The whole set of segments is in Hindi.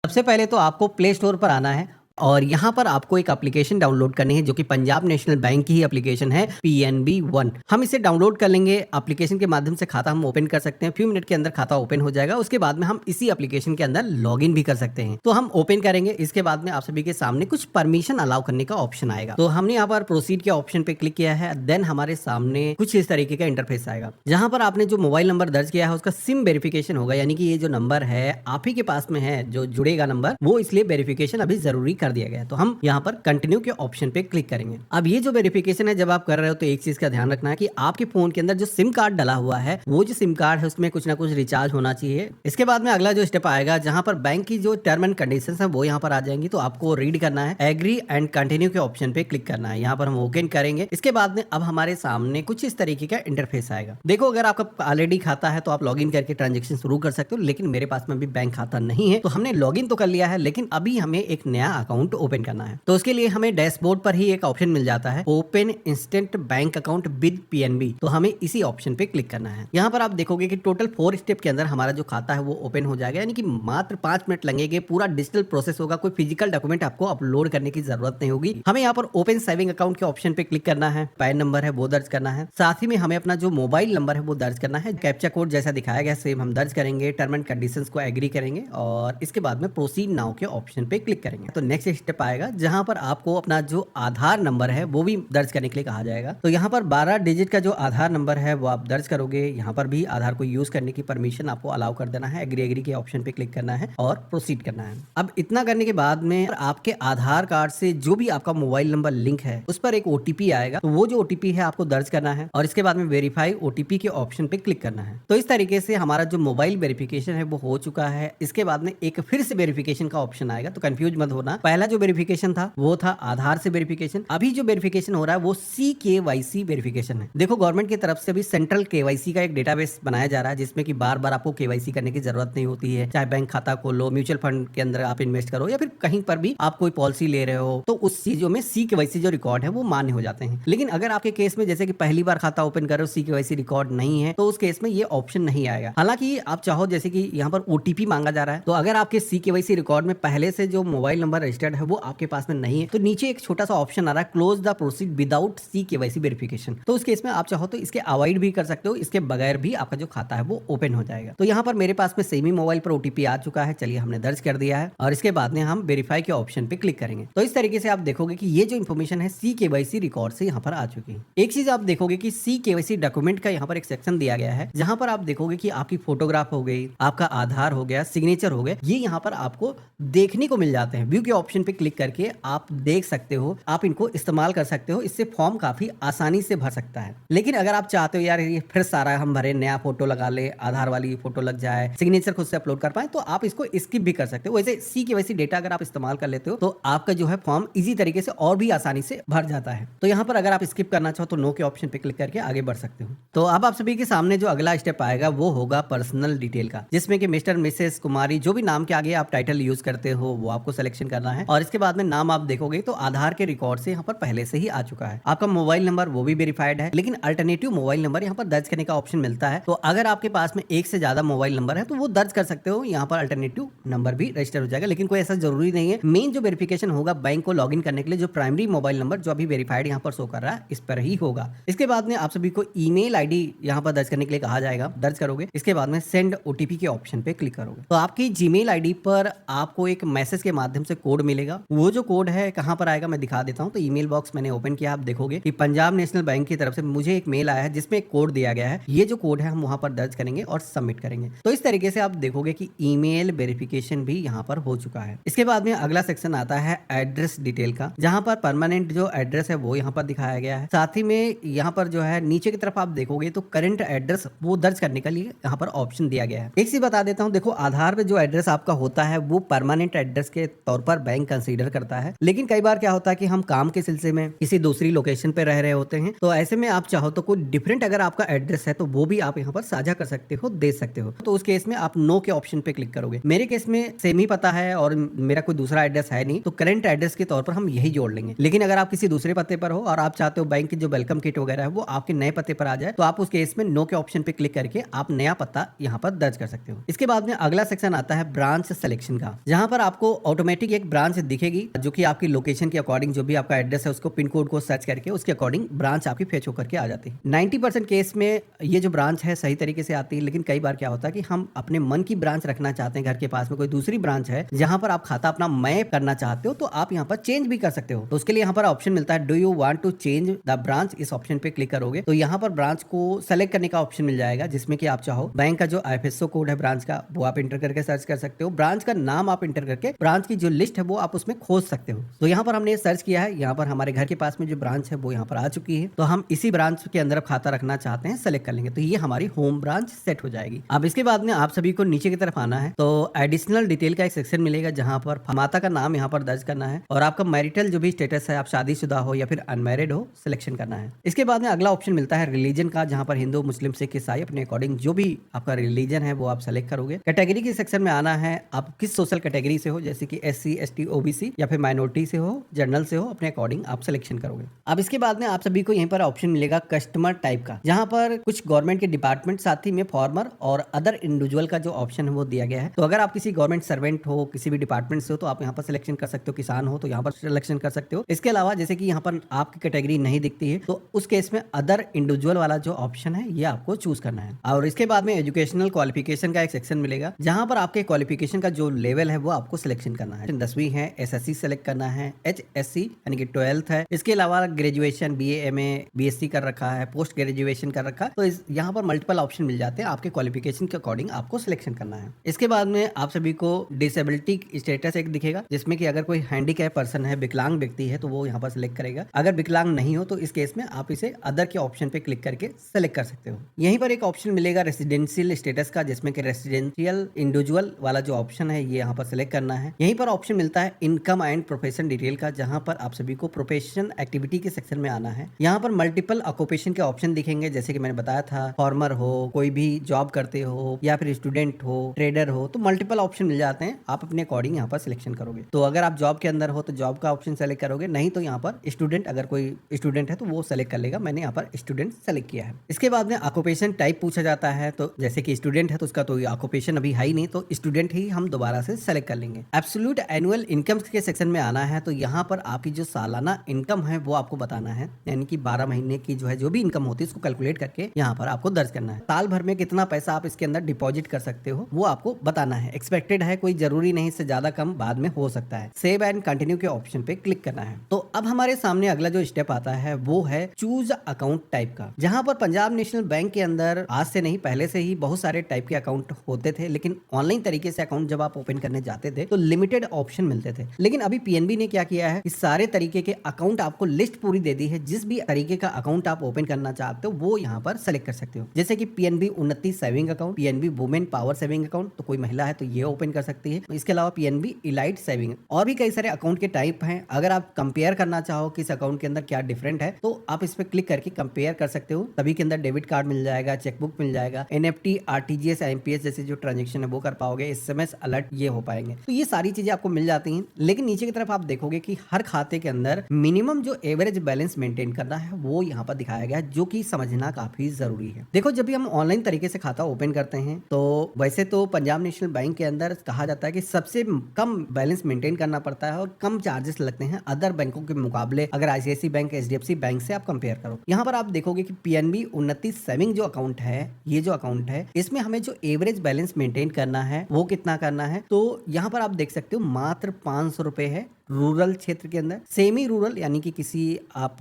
सबसे पहले तो आपको प्ले स्टोर पर आना है और यहाँ पर आपको एक एप्लीकेशन डाउनलोड करनी है जो कि पंजाब नेशनल बैंक की ही एप्लीकेशन है पीएनबी वन। हम इसे डाउनलोड कर लेंगे। एप्लीकेशन के माध्यम से खाता हम ओपन कर सकते हैं। फ्यू मिनट के अंदर खाता ओपन हो जाएगा। उसके बाद में हम इसी एप्लीकेशन के अंदर लॉगिन भी कर सकते हैं। तो हम ओपन करेंगे। इसके बाद में आप सभी के सामने कुछ परमिशन अलाउ करने का ऑप्शन आएगा। तो हमने यहाँ पर प्रोसीड के ऑप्शन पे क्लिक किया है। देन हमारे सामने कुछ इस तरीके का इंटरफेस आएगा जहां पर आपने जो मोबाइल नंबर दर्ज किया है उसका सिम वेरिफिकेशन होगा, यानी कि ये जो नंबर है आप ही के पास में है जो जुड़ेगा नंबर, वो इसलिए वेरिफिकेशन अभी जरूरी कर दिया गया है। तो हम यहाँ पर कंटिन्यू के ऑप्शन पे क्लिक करेंगे। अब ये जो वेरिफिकेशन है जब आप कर रहे हो तो एक चीज का ध्यान रखना है कि आपके फोन के अंदर जो सिम कार्ड डला हुआ है वो जो सिम कार्ड है उसमें कुछ ना कुछ रिचार्ज होना चाहिए। इसके बाद में अगला जो स्टेप आएगा जहां पर बैंक की जो टर्म एंड कंडीशंस है वो यहाँ पर आ जाएंगी। तो आपको रीड करना है, एग्री एंड कंटिन्यू के ऑप्शन पे क्लिक करना है। यहाँ पर हम ओके करेंगे। इसके बाद में अब हमारे सामने कुछ इस तरीके का इंटरफेस आएगा। देखो अगर आपका ऑलरेडी खाता है तो आप लॉगिन करके ट्रांजेक्शन शुरू कर सकते हो, लेकिन मेरे पास में भी बैंक खाता नहीं है। तो हमने लॉगिन तो कर लिया है लेकिन अभी हमें एक नया अकाउंट ओपन करना है। तो उसके लिए हमें डैशबोर्ड पर ही एक ऑप्शन मिल जाता है, open instant bank account with PNB. तो हमें इसी ऑप्शन पे क्लिक करना है। यहाँ पर आप देखोगे कि टोटल 4 स्टेप के अंदर हमारा जो खाता है वो ओपन हो जाएगा, यानी कि मात्र 5 मिनट लगेंगे। पूरा डिजिटल प्रोसेस होगा, कोई फिजिकल डॉक्यूमेंट आपको अपलोड करने की जरूरत नहीं होगी। हमें यहाँ पर ओपन सेविंग अकाउंट के ऑप्शन पे क्लिक करना है, पैन नंबर है वो दर्ज करना है, साथ ही में हमें अपना जो मोबाइल नंबर है वो दर्ज करना है। कैप्चा कोड जैसा दिखाया गया सेम हम दर्ज करेंगे, टर्म एंड कंडीशंस को एग्री करेंगे और इसके बाद में प्रोसीड नाउ के ऑप्शन पे क्लिक करेंगे। तो नेक्स्ट स्टेप आएगा जहां पर आपको अपना जो आधार नंबर है वो भी दर्ज करने के लिए कहा जाएगा। तो यहाँ पर 12 डिजिट का जो आधार नंबर है वो आप दर्ज करोगे। यहाँ पर भी आधार को यूज करने की परमिशन आपको अलाउ कर देना है, एग्री एग्री के ऑप्शन पे क्लिक करना है और प्रोसीड करना है। अब इतना करने के बाद में आपके आधार कार्ड से जो भी आपका मोबाइल नंबर लिंक है उस पर एक ओटीपी आएगा। तो वो जो ओटीपी है आपको दर्ज करना है और इसके बाद में वेरीफाई ओटीपी के ऑप्शन पे क्लिक करना है। तो इस तरीके से हमारा जो मोबाइल वेरिफिकेशन है वो हो चुका है। इसके बाद में एक फिर से वेरिफिकेशन का ऑप्शन आएगा। तो कंफ्यूज मत होना, पहला जो वेरिफिकेशन था वो था आधार से वेरिफिकेशन, अभी जो वेरिफिकेशन हो रहा है वो CKYC वेरिफिकेशन है। देखो गवर्नमेंट की तरफ से भी सेंट्रल KYC का एक डेटाबेस बनाया जा रहा है जिसमें कि बार बार आपको KYC करने की जरूरत नहीं होती है। चाहे बैंक खाता खोलो, म्यूचुअल फंड के अंदर आप इन्वेस्ट करो या फिर कहीं पर भी आप कोई पॉलिसी ले रहे हो, तो उस चीजों में CKYC जो रिकॉर्ड है वो मान्य हो जाते हैं। लेकिन अगर आपके केस में जैसे कि पहली बार खाता ओपन कर रहे हो, CKYC रिकॉर्ड नहीं है, तो उस केस में ये ऑप्शन नहीं आएगा। हालांकि आप चाहो जैसे कि यहाँ पर OTP मांगा जा रहा है, तो अगर आपके CKYC रिकॉर्ड में पहले से जो मोबाइल नंबर रजिस्टर्ड है वो आपके पास में नहीं है तो नीचे एक छोटा सा ऑप्शन आ रहा है, close the proceed without CKYC verification. तो उस केस में आप चाहो तो इसके अवॉइड भी कर सकते हो, इसके बगैर भी आपका जो खाता है वो ओपन हो जाएगा। तो यहाँ पर मेरे पास में सेमी मोबाइल पर OTP आ चुका है। चलिए हमने दर्ज कर दिया है और इसके बाद में हम वेरीफाई के ऑप्शन पे क्लिक करेंगे। तो इस तरीके से आप देखोगे कि ये जो इन्फॉर्मेशन है CKYC रिकॉर्ड से यहाँ पर आ चुकी है। एक चीज आप देखोगे कि CKYC डॉक्यूमेंट का यहाँ पर एक सेक्शन दिया गया है जहां पर आप देखोगे कि आपकी फोटोग्राफ हो गई, आपका आधार हो गया, सिग्नेचर हो गया, ये यहाँ पर आपको देखने को मिल जाते हैं। व्यू के ऑप्शन पे क्लिक करके आप देख सकते हो, आप इनको इस्तेमाल कर सकते हो। इससे फॉर्म काफी आसानी से भर सकता है। लेकिन अगर आप चाहते हो यार ये फिर सारा हम भरे, नया फोटो लगा ले, आधार वाली फोटो लग जाए, सिग्नेचर खुद से अपलोड कर पाए, तो आप इसको स्किप भी कर सकते हो। वैसे CKYC डेटा अगर आप इस्तेमाल कर लेते हो तो आपका जो है फॉर्म इजी तरीके से और भी आसानी से भर जाता है। तो यहाँ पर अगर आप स्किप करना चाहो तो नो के ऑप्शन पे क्लिक करके आगे बढ़ सकते हो। तो अब आप सभी के सामने जो अगला स्टेप आएगा वो होगा पर्सनल डिटेल का, जिसमें कि मिस्टर मिसेस कुमारी जो भी नाम के आगे आप टाइटल यूज करते हो वो आपको सिलेक्शन करना है। और इसके बाद में नाम आप देखोगे तो आधार के रिकॉर्ड से यहाँ पर पहले से ही आ चुका है। आपका मोबाइल नंबर वो भी वेरीफाइड है, लेकिन अल्टरनेटिव मोबाइल नंबर यहाँ पर दर्ज करने का ऑप्शन मिलता है। तो अगर आपके पास में एक से ज्यादा मोबाइल नंबर है तो वो दर्ज कर सकते हो, यहाँ पर अल्टरनेटिव नंबर भी रजिस्टर हो जाएगा। लेकिन कोई ऐसा जरूरी नहीं है। मेन जो वेरिफिकेशन होगा बैंक को लॉगिन करने के लिए जो प्राइमरी मोबाइल नंबर जो अभी वेरीफाइड यहाँ पर शो कर रहा है इस पर ही होगा। इसके बाद में आप सभी को ईमेल आईडी यहाँ पर दर्ज करने के लिए कहा जाएगा, दर्ज करोगे। इसके बाद में सेंड OTP के ऑप्शन पे क्लिक करोगे तो आपकी जीमेल आईडी पर आपको एक मैसेज के माध्यम से कोड मिलेगा। वो जो कोड है कहाँ पर आएगा मैं दिखा देता हूँ। तो ईमेल बॉक्स मैंने ओपन किया, आप देखोगे कि पंजाब नेशनल बैंक की तरफ से मुझे एक मेल आया है जिसमें एक कोड दिया गया है। ये जो कोड है हम वहां पर दर्ज करेंगे और सबमिट करेंगे। तो इस तरीके से आप देखोगे कि ईमेल वेरिफिकेशन भी यहाँ पर हो चुका है। इसके बाद में अगला सेक्शन आता है एड्रेस डिटेल का, जहां पर परमानेंट जो एड्रेस है वो यहाँ पर दिखाया गया है। साथ ही में यहाँ पर जो है नीचे की तरफ आप देखोगे तो करंट एड्रेस वो दर्ज करने के लिए यहाँ पर ऑप्शन दिया गया है। एक चीज बता देता हूँ, देखो आधार पे जो एड्रेस आपका होता है वो परमानेंट एड्रेस के तौर पर बैंक बैंक कंसीडर करता है। लेकिन कई बार क्या होता है कि हम काम के सिलसिले में किसी दूसरी लोकेशन पे रह रहे होते हैं, तो ऐसे में आप चाहो तो कोई डिफरेंट अगर आपका एड्रेस है तो वो भी आप यहाँ पर साझा कर सकते हो, दे सकते हो। तो उस केस में आप नो के ऑप्शन पे क्लिक करोगे। मेरे केस में सेम ही पता है और मेरा कोई दूसरा एड्रेस है नहीं, तो करंट एड्रेस के तौर पर हम यही जोड़ लेंगे। लेकिन अगर आप किसी दूसरे पते पर हो और आप चाहते हो बैंक की जो वेलकम किट वगैरह है वो आपके नए पते पर आ जाए, तो आप उस केस में नो के ऑप्शन पे क्लिक करके आप नया पता यहाँ पर दर्ज कर सकते हो। इसके बाद में अगला सेक्शन आता है ब्रांच सिलेक्शन का, जहां पर आपको ऑटोमेटिक एक ब्रांच दिखेगी जो कि आपकी लोकेशन के अकॉर्डिंग जो भी आपका एड्रेस है उसको पिन कोड को सर्च करके उसके अकॉर्डिंग ब्रांच आपकी फेच होकर के आ जाती है। 90% केस में ये जो ब्रांच है सही तरीके से आती है, लेकिन कई बार क्या होता है कि हम अपने मन की ब्रांच रखना चाहते हैं, घर के पास में कोई दूसरी ब्रांच है जहां पर आप खाता अपना मैप करना चाहते हो, तो आप यहाँ पर चेंज भी कर सकते हो। तो उसके लिए यहाँ पर ऑप्शन मिलता है do you want to change the branch, इस ऑप्शन पे क्लिक करोगे तो यहाँ पर ब्रांच को सेलेक्ट करने का ऑप्शन मिल जाएगा, जिसमें कि आप चाहो बैंक का जो IFSO कोड है ब्रांच का वो आप इंटर करके सर्च कर सकते हो, ब्रांच का नाम आप इंटर करके ब्रांच की जो लिस्ट है वो आप उसमें खोज सकते हो। तो यहाँ पर हमने सर्च किया है, यहाँ पर हमारे घर के पास में जो ब्रांच है वो यहाँ पर आ चुकी है, तो हम इसी ब्रांच के अंदर खाता रखना चाहते हैं, सेलेक्ट कर लेंगे, तो ये हमारी होम ब्रांच सेट हो जाएगी। अब इसके बाद में आप सभी को नीचे की तरफ आना है, तो एडिशनल डिटेल का एक सेक्शन मिलेगा जहां पर माता का नाम यहाँ पर दर्ज करना है और आपका मैरिटल जो भी स्टेटस है, आप शादीशुदा हो या फिर अनमैरिड हो, सिलेक्शन करना है। इसके बाद में अगला ऑप्शन मिलता है रिलीजन का, जहां पर हिंदू, मुस्लिम, सिख, ईसाई अपने अकॉर्डिंग जो भी आपका रिलीजन है वो आप सेलेक्ट करोगे। कैटेगरी के सेक्शन में आना है, आप किस सोशल कैटेगरी से हो, जैसे कि SC ST OBC या फिर माइनॉरिटी से हो, जनरल से हो, अपने अकॉर्डिंग आप सिलेक्शन करोगे। अब इसके बाद में आप सभी को यहीं पर ऑप्शन मिलेगा कस्टमर टाइप का, जहां पर कुछ गवर्नमेंट के डिपार्टमेंट साथ ही में फॉर्मर और अदर इंडिविजुअल का जो ऑप्शन है वो दिया गया है। तो अगर आप किसी गवर्नमेंट सर्वेंट हो, किसी भी डिपार्टमेंट से हो, तो आप यहाँ पर सिलेक्शन कर सकते हो, किसान हो तो यहाँ पर सिलेक्शन कर सकते हो। इसके अलावा जैसे कि यहाँ पर आपकी कैटेगरी नहीं दिखती है तो उस केस में अदर इंडिविजुअल वाला जो ऑप्शन है ये आपको चूज करना है। और इसके बाद में एजुकेशनल क्वालिफिकेशन का एक सेक्शन मिलेगा, जहां पर आपके क्वालिफिकेशन का जो लेवल है वो आपको सिलेक्शन करना है। 10वीं है, SSC सेलेक्ट करना है, HSC यानी कि 12th है। इसके अलावा ग्रेजुएशन BA MA BSc कर रखा है, पोस्ट ग्रेजुएशन कर रखा है, तो यहाँ पर मल्टीपल ऑप्शन मिल जाते हैं, आपके क्वालिफिकेशन के अकॉर्डिंग आपको सिलेक्शन करना है। इसके बाद में आप सभी को डिसेबिलिटी स्टेटस एक दिखेगा, जिसमें कि अगर कोई हैंडीकैप पर्सन है, विकलांग व्यक्ति है, तो वो यहाँ पर सिलेक्ट करेगा। अगर विकलांग नहीं हो तो इस केस में आप इसे अदर के ऑप्शन पे क्लिक करके सेलेक्ट कर सकते हो। यहीं पर एक ऑप्शन मिलेगा रेसिडेंशियल स्टेटस का, जिसमें कि रेसिडेंशियल इंडिविजुअल वाला जो ऑप्शन है ये यहाँ पर सिलेक्ट करना है। यहीं पर ऑप्शन मिलता है इनकम एंड प्रोफेशन डिटेल का, जहां पर आप सभी को प्रोफेशन एक्टिविटी के सेक्शन में आना है। यहाँ पर मल्टीपल ऑक्यूपेशन के ऑप्शन दिखेंगे, जैसे कि मैंने बताया था, फार्मर हो, कोई भी जॉब करते हो या फिर स्टूडेंट हो, ट्रेडर हो, तो मल्टीपल ऑप्शन मिल जाते हैं, आप अपने अकॉर्डिंग यहाँ पर सिलेक्शन करोगे। तो अगर आप जॉब के अंदर हो तो जॉब का ऑप्शन सेलेक्ट करोगे, नहीं तो यहाँ पर स्टूडेंट, अगर कोई स्टूडेंट है तो वो सेलेक्ट कर लेगा। मैंने यहाँ पर स्टूडेंट सेलेक्ट किया है। इसके बाद में ऑक्यूपेशन टाइप पूछा जाता है, तो जैसे कि स्टूडेंट है तो उसका तो ऑक्यूपेशन अभी है ही नहीं, तो स्टूडेंट ही हम दोबारा से सेलेक्ट कर लेंगे। एब्सोल्यूट एनुअल इनकम के सेक्शन में आना है, तो यहाँ पर आपकी जो सालाना इनकम है वो आपको बताना है, यानी कि 12 महीने की जो है जो भी इनकम होती है उसको कैलकुलेट करके यहाँ पर आपको दर्ज करना है। साल भर में कितना पैसा आप इसके अंदर डिपॉजिट कर सकते हो वो आपको बताना है। एक्सपेक्टेड है, कोई जरूरी नहीं, इससे ज्यादा कम बाद में हो सकता है। सेव एंड कंटिन्यू के ऑप्शन पे क्लिक करना है। तो अब हमारे सामने अगला जो स्टेप आता है वो है चूज अकाउंट टाइप का, जहां पर पंजाब नेशनल बैंक के अंदर आज से नहीं पहले से ही बहुत सारे टाइप के अकाउंट होते थे, लेकिन ऑनलाइन तरीके से अकाउंट जब आप ओपन करने जाते थे तो लिमिटेड ऑप्शन मिलते थे। लेकिन अभी PNB ने क्या किया है, इस सारे तरीके के अकाउंट आपको लिस्ट पूरी दे दी है। जिस भी तरीके का अकाउंट आप ओपन करना चाहते हो वो यहाँ पर सेलेक्ट कर सकते हो, जैसे कि PNB उन्नति saving account, PNB women power saving account, तो कोई महिला है तो ये ओपन कर सकती है। इसके अलावा PNB इलाइट सेविंग, और भी कई सारे अकाउंट के टाइप हैं। अगर आप कंपेयर करना चाहो किस अकाउंट के अंदर क्या डिफरेंट है तो आप इस पे क्लिक करके कंपेयर कर सकते हो। सभी के अंदर डेबिट कार्ड मिल जाएगा, चेकबुक मिल जाएगा, NFT RTGS IMPS जैसे जो ट्रांजेक्शन है वो कर पाओगे, SMS अलर्ट ये हो पाएंगे, तो ये सारी चीजें आपको मिल जाती हैं। लेकिन नीचे की तरफ आप देखोगे कि हर खाते के अंदर मिनिमम जो एवरेज बैलेंस मेंटेन करना है वो यहाँ पर दिखाया गया है, जो कि समझना काफी जरूरी है। देखो, जब भी हम ऑनलाइन तरीके से खाता ओपन करते हैं तो वैसे तो पंजाब नेशनल बैंक के अंदर कहा जाता है कि सबसे कम बैलेंस मेंटेन करना पड़ता है और कम चार्जेस लगते हैं अदर बैंकों के मुकाबले, अगर ICICI बैंक, HDFC बैंक से आप कंपेयर करो। यहाँ पर आप देखोगे कि PNB उन्नति सेविंग जो अकाउंट है, ये जो अकाउंट है, इसमें हमें जो एवरेज बैलेंस मेंटेन करना है वो कितना करना है, तो यहाँ पर आप देख सकते हो मात्र 500 रुपए है। रूरल क्षेत्र के अंदर, सेमी रूरल यानी कि किसी आप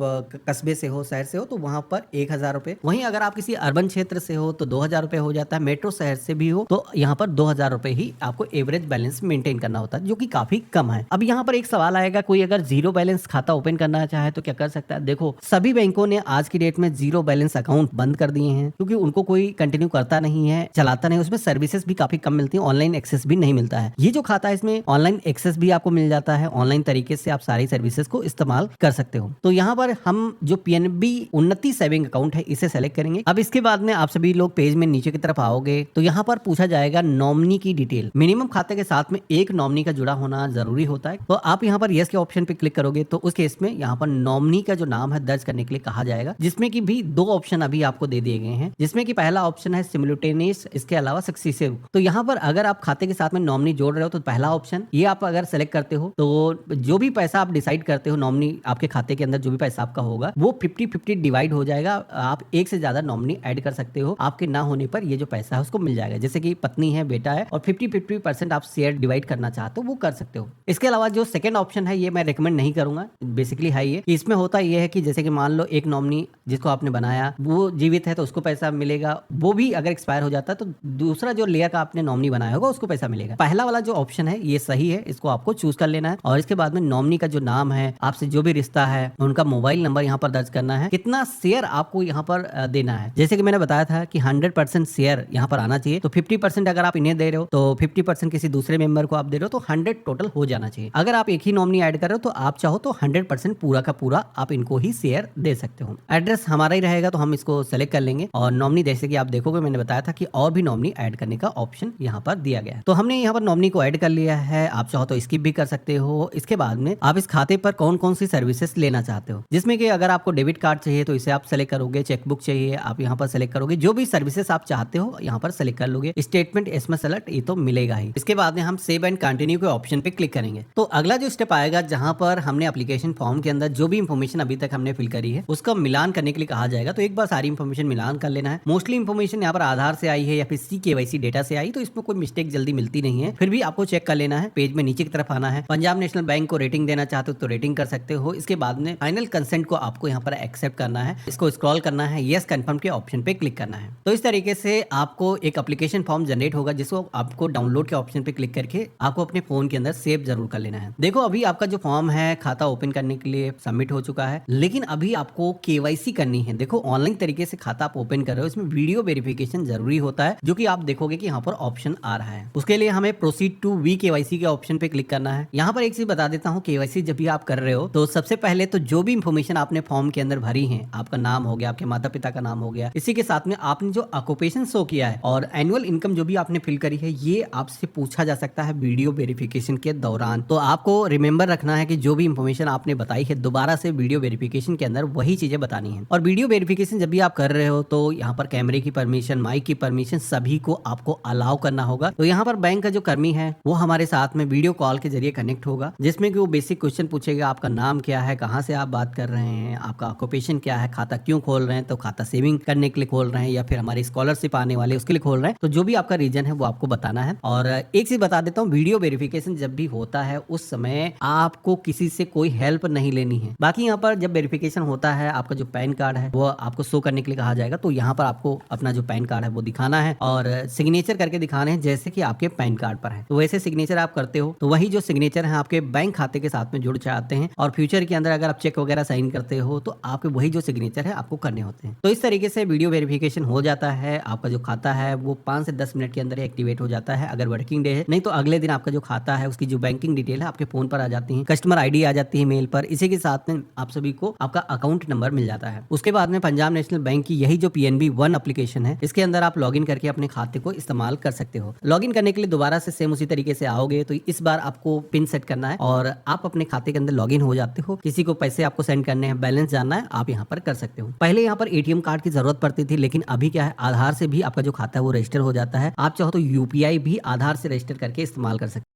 कस्बे से हो, शहर से हो, तो वहां पर 1000 रुपए। वहीं अगर आप किसी अर्बन क्षेत्र से हो तो 2000 रुपए हो जाता है। मेट्रो शहर से भी हो तो यहाँ पर 2000 रुपए ही आपको एवरेज बैलेंस मेंटेन करना होता है, जो कि काफी कम है। अब यहाँ पर एक सवाल आएगा, कोई अगर जीरो बैलेंस खाता ओपन करना चाहे तो क्या कर सकता है? देखो, सभी बैंकों ने आज की डेट में जीरो बैलेंस अकाउंट बंद कर दिए हैं, क्योंकि उनको कोई कंटिन्यू करता नहीं है, चलाता नहीं, उसमें सर्विसेज भी काफी कम मिलती है, ऑनलाइन एक्सेस भी नहीं मिलता है। ये जो खाता है इसमें ऑनलाइन एक्सेस भी आपको मिल जाता है। ऑनलाइन तरीके से आप सारी सर्विसेज को इस्तेमाल कर सकते हो। तो यहाँ पर हम जो पीएनबी उन्नति सेविंग अकाउंट है इसे सेलेक्ट करेंगे। अब इसके बाद में आप सभी लोग पेज में नीचे की तरफ आओगे तो यहाँ पर पूछा जाएगा नॉमिनी की डिटेल। मिनिमम खाते के साथ में एक नॉमिनी का जुड़ा होना जरूरी होता है। तो आप यहाँ पर यस के ऑप्शन पे क्लिक करोगे तो उस केस में यहाँ पर नॉमिनी का जो नाम है दर्ज करने के लिए कहा जाएगा, जिसमें कि भी दो ऑप्शन अभी आपको दे दिए गए हैं, जिसमें कि पहला ऑप्शन है सिमुलेटेनियस, इसके अलावा सक्सेसिव। तो यहाँ पर अगर आप खाते के साथ में नॉमिनी जोड़ रहे हो तो पहला ऑप्शन ये आप अगर सेलेक्ट करते हो तो जो भी पैसा आप डिसाइड करते हो नॉमिनी आपके खाते के अंदर जो भी पैसा आपका होगा वो 50-50 डिवाइड हो जाएगा। आप एक से ज्यादा नॉमिनी ऐड कर सकते हो, आपके ना होने पर ये जो पैसा है उसको मिल जाएगा। जैसे कि पत्नी है, बेटा है और 50-50% आप शेयर डिवाइड करना चाहते हो वो कर सकते हो। इसके अलावा जो सेकंड ऑप्शन है ये मैं रिकमेंड नहीं करूंगा। बेसिकली है ये कि इसमें होता ये है कि जैसे कि मान लो एक नॉमिनी जिसको आपने बनाया वो जीवित है तो उसको पैसा मिलेगा, वो भी अगर एक्सपायर हो जाता है तो दूसरा जो लेयर का आपने नॉमिनी बनाया होगा उसको पैसा मिलेगा। पहला वाला जो ऑप्शन है ये सही है, इसको आपको चूज कर लेना है और इसके बाद में नॉमिनी का जो नाम है, आपसे जो भी रिश्ता है, उनका मोबाइल नंबर यहाँ पर दर्ज करना है, कितना शेयर आपको यहाँ पर देना है। जैसे कि मैंने बताया था कि 100% शेयर यहाँ पर आना चाहिए। तो 50% अगर आप इन्हें दे रहे हो तो 50% किसी दूसरे मेंबर को आप दे रहे हो तो 100 टोटल हो जाना चाहिए। अगर आप एक ही नॉमिनी ऐड कर रहे हो तो आप चाहो तो 100% पूरा का पूरा आप इनको ही शेयर दे सकते हो। एड्रेस हमारा ही रहेगा तो हम इसको सेलेक्ट कर लेंगे और नॉमिनी जैसे कि आप देखोगे मैंने बताया था कि और भी नॉमिनी ऐड करने का ऑप्शन यहाँ पर दिया गया है। तो हमने यहाँ पर नॉमिनी को ऐड कर लिया है, आप चाहो तो स्किप भी कर सकते हो। इसके बाद में आप इस खाते पर कौन कौन सी सर्विसेज लेना चाहते हो, जिसमें कि अगर आपको डेबिट कार्ड चाहिए तो इसे आप सेलेक्ट करोगे, चेकबुक चाहिए आप यहाँ पर सेलेक्ट करोगे, जो भी सर्विसेज आप चाहते हो यहाँ पर सेलेक्ट कर लोगे। स्टेटमेंट, एसएमएस अलर्ट ये तो मिलेगा ही। इसके बाद में हम सेव एंड कंटिन्यू के ऑप्शन पे क्लिक करेंगे। तो अगला जो स्टेप आएगा जहां पर हमने एप्लीकेशन फॉर्म के अंदर जो भी इंफॉर्मेशन अभी तक हमने फिल करी है उसका मिलान करने के लिए कहा जाएगा। तो एक बार सारी इंफॉर्मेशन मिलान कर लेना है। मोस्टली इंफॉर्मेशन यहाँ पर आधार से आई है या फिर CKYC डेटा से आई, तो इसमें कोई मिस्टेक जल्दी मिलती नहीं है, फिर भी आपको चेक कर लेना है। पेज में नीचे की तरफ आना है। पंजाब नेशनल बैंक को रेटिंग देना चाहते हो तो रेटिंग कर सकते हो। इसके बाद में फाइनल कंसेंट को आपको यहाँ पर एक्सेप्ट करना है, इसको स्क्रॉल करना है, यस कंफर्म के ऑप्शन पे क्लिक करना है। तो इस तरीके से आपको एक एप्लीकेशन फॉर्म जनरेट होगा जिसको आपको डाउनलोड के ऑप्शन पे क्लिक करके आपको अपने फोन के अंदर सेव जरूर कर लेना है। देखो अभी आपका जो फॉर्म है खाता ओपन करने के लिए सबमिट हो चुका है, लेकिन अभी आपको KYC करनी है। देखो ऑनलाइन तरीके से खाता आप ओपन कर रहे हो, इसमें वीडियो वेरिफिकेशन जरूरी होता है, जो कि आप देखोगे कि यहाँ पर ऑप्शन आ रहा है। उसके लिए हमें प्रोसीड टू VKYC के ऑप्शन पे क्लिक करना है। यहाँ पर एक चीज बता देता हूँ, KYC जब भी आप कर रहे हो तो सबसे पहले तो जो भी इंफॉर्मेशन आपने फॉर्म के अंदर भरी है, आपका नाम हो गया, आपके माता पिता का नाम हो गया, इसी के साथ में आपने जो ऑक्यूपेशन शो किया है और एनुअल इनकम जो भी आपने फिल करी है, ये आपसे पूछा जा सकता है वीडियो वेरिफिकेशन के दौरान। तो आपको रिमेंबर रखना है कि जो भी इंफॉर्मेशन आपने बताई है दोबारा से वीडियो वेरिफिकेशन के अंदर वही चीजें बतानी है। और वीडियो वेरिफिकेशन जब भी आप कर रहे हो तो यहाँ पर कैमरे की परमिशन, माइक की परमिशन सभी को आपको अलाउ करना होगा। तो यहाँ पर बैंक का जो कर्मी है वो हमारे साथ में वीडियो कॉल के जरिए कनेक्ट होगा, जिसमें कि वो बेसिक क्वेश्चन पूछेगा, आपका नाम क्या है, कहाँ से आप बात कर रहे हैं, आपका ऑक्यूपेशन क्या है, खाता क्यों खोल रहे हैं, तो खाता सेविंग करने के लिए खोल रहे हैं या फिर हमारी स्कॉलरशिप आने वाले उसके लिए खोल रहे हैं। तो जो भी आपका रीजन है वो आपको बताना है। और एक चीज बता देता हूँ, वीडियो वेरिफिकेशन जब भी होता है उस समय आपको किसी से कोई हेल्प नहीं लेनी है। बाकी यहाँ पर जब वेरिफिकेशन होता है आपका जो पैन कार्ड है वो आपको शो करने के लिए कहा जाएगा। तो यहाँ पर आपको अपना जो पैन कार्ड है वो दिखाना है और सिग्नेचर करके दिखाने हैं जैसे कि आपके पैन कार्ड पर है। तो वैसे सिग्नेचर आप करते हो तो वही जो सिग्नेचर है आपके बैंक खाते के साथ में जुड़ जाते हैं और फ्यूचर के अंदर अगर आप चेक वगैरह साइन करते हो तो आपके वही जो सिग्नेचर है आपको करने होते हैं। तो इस तरीके से वीडियो वेरिफिकेशन हो जाता है। आपका जो खाता है वो 5 से 10 मिनट के अंदर एक्टिवेट हो जाता है अगर वर्किंग डे है, नहीं तो अगले दिन आपका जो खाता है उसकी जो बैंकिंग डिटेल है आपके फोन पर आ जाती है, कस्टमर ID आ जाती है मेल पर। इसी के साथ में आप सभी को आपका अकाउंट नंबर मिल जाता है। उसके बाद में पंजाब नेशनल बैंक की यही जो PNB 1 एप्लीकेशन है इसके अंदर आप लॉगिन करके अपने खाते को इस्तेमाल कर सकते हो। लॉगिन करने के लिए दोबारा से सेम उसी तरीके से आओगे तो इस बार आपको पिन सेट करना है और आप अपने खाते के अंदर लॉगिन हो जाते हो। किसी को पैसे आपको सेंड करने हैं, बैलेंस जानना है, आप यहाँ पर कर सकते हो। पहले यहाँ पर ATM कार्ड की जरूरत पड़ती थी, लेकिन अभी क्या है आधार से भी आपका जो खाता है वो रजिस्टर हो जाता है। आप चाहो तो UPI भी आधार से रजिस्टर करके इस्तेमाल कर सकते हो।